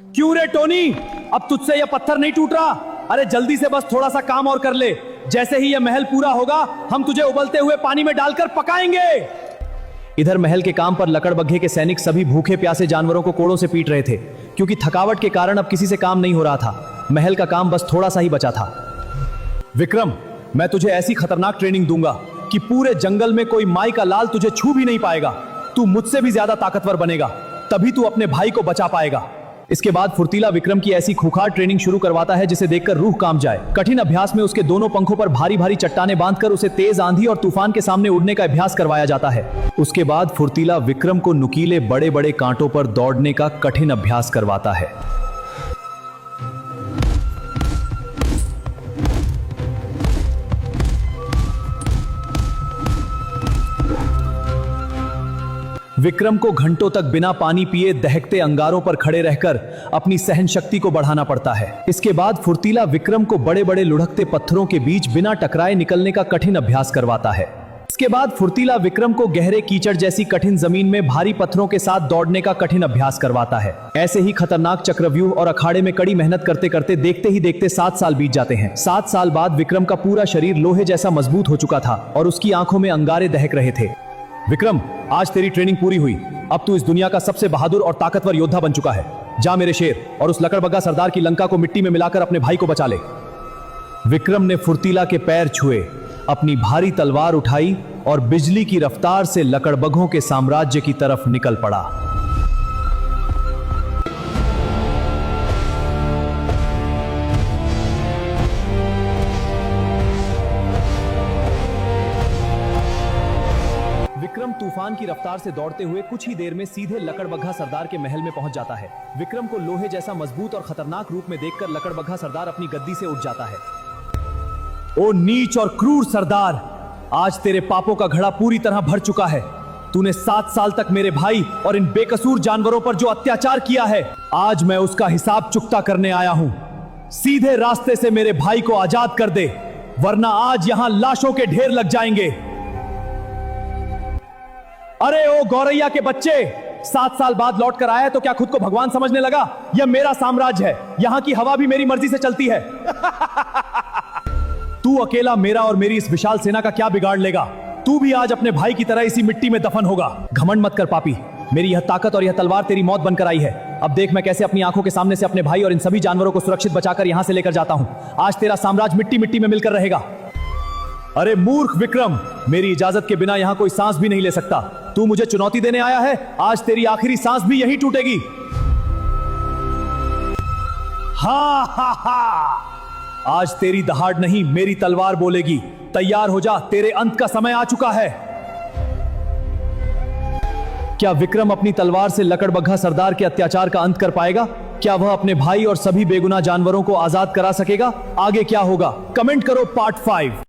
क्यों रे टोनी, अब तुझसे यह पत्थर नहीं टूट रहा? अरे जल्दी से बस थोड़ा सा काम और कर ले। जैसे ही यह महल पूरा होगा हम तुझे उबलते हुए पानी में डालकर पकाएंगे। इधर महल के काम पर लकड़बग्घे के सैनिक सभी भूखे प्यासे जानवरों को कोड़ों से पीट रहे थे, क्योंकि थकावट के कारण अब किसी से काम नहीं हो रहा था। महल का काम बस थोड़ा सा ही बचा था। विक्रम, मैं तुझे ऐसी खतरनाक ट्रेनिंग दूंगा कि पूरे जंगल में कोई माई का लाल तुझे छू भी नहीं पाएगा। तू मुझसे भी ज्यादा ताकतवर बनेगा, तभी तू अपने भाई को बचा पाएगा। इसके बाद फुर्तीला विक्रम की ऐसी खूंखार ट्रेनिंग शुरू करवाता है जिसे देखकर रूह कांप जाए। कठिन अभ्यास में उसके दोनों पंखों पर भारी भारी चट्टाने बांधकर उसे तेज आंधी और तूफान के सामने उड़ने का अभ्यास करवाया जाता है। उसके बाद फुर्तीला विक्रम को नुकीले बड़े बड़े कांटों पर दौड़ने का कठिन अभ्यास करवाता है। विक्रम को घंटों तक बिना पानी पिए दहकते अंगारों पर खड़े रहकर अपनी सहन शक्ति को बढ़ाना पड़ता है। इसके बाद फुर्तीला विक्रम को बड़े बड़े लुढ़कते पत्थरों के बीच बिना टकराए निकलने का कठिन अभ्यास करवाता है। इसके बाद फुर्तीला विक्रम को गहरे कीचड़ जैसी कठिन जमीन में भारी पत्थरों के साथ दौड़ने का कठिन अभ्यास करवाता है। ऐसे ही खतरनाक चक्रव्यूह और अखाड़े में कड़ी मेहनत करते करते देखते ही देखते 7 साल बीत जाते हैं। 7 साल बाद विक्रम का पूरा शरीर लोहे जैसा मजबूत हो चुका था और उसकी आंखों में अंगारे दहक रहे थे। विक्रम, आज तेरी ट्रेनिंग पूरी हुई। अब तू इस दुनिया का सबसे बहादुर और ताकतवर योद्धा बन चुका है। जा मेरे शेर, और उस लकड़बग्घा सरदार की लंका को मिट्टी में मिलाकर अपने भाई को बचा ले। विक्रम ने फुर्तीला के पैर छुए, अपनी भारी तलवार उठाई और बिजली की रफ्तार से लकड़बग्घों के साम्राज्य की तरफ निकल पड़ा। विक्रम तूफान की रफ्तार से दौड़ते हुए कुछ ही देर में सीधे लकड़बग्घा सरदार के महल में पहुंच जाता है। विक्रम को लोहे जैसा मजबूत और खतरनाक रूप में देखकर लकड़बग्घा सरदार अपनी गद्दी से उठ जाता है। ओ नीच और क्रूर सरदार, आज तेरे पापों का घड़ा पूरी तरह भर चुका है। तूने 7 साल तक मेरे भाई और इन बेकसूर जानवरों पर जो अत्याचार किया है, आज मैं उसका हिसाब चुकता करने आया हूं। सीधे रास्ते से मेरे भाई को आजाद कर दे, वरना आज यहां लाशों के ढेर लग जाएंगे। अरे ओ गौरैया के बच्चे, 7 साल बाद लौट कर आया है तो क्या खुद को भगवान समझने लगा? यह मेरा साम्राज्य है, यहां की हवा भी मेरी मर्जी से चलती है। तू अकेला मेरा और मेरी इस विशाल सेना का क्या बिगाड़ लेगा? तू भी आज अपने भाई की तरह इसी मिट्टी में दफन होगा। घमंड मत कर पापी, मेरी यह ताकत और यह तलवार तेरी मौत बनकर आई है। अब देख मैं कैसे अपनी आंखों के सामने से अपने भाई और इन सभी जानवरों को सुरक्षित बचाकर यहां से लेकर जाता हूं। आज तेरा साम्राज्य मिट्टी मिट्टी में मिलकर रहेगा। अरे मूर्ख विक्रम, मेरी इजाजत के बिना यहां कोई सांस भी नहीं ले सकता। तू मुझे चुनौती देने आया है, आज तेरी आखिरी सांस भी यहीं टूटेगी। हा हा हा, आज तेरी दहाड़ नहीं मेरी तलवार बोलेगी। तैयार हो जा, तेरे अंत का समय आ चुका है। क्या विक्रम अपनी तलवार से लकड़बग्घा सरदार के अत्याचार का अंत कर पाएगा? क्या वह अपने भाई और सभी बेगुनाह जानवरों को आजाद करा सकेगा? आगे क्या होगा? कमेंट करो पार्ट 5।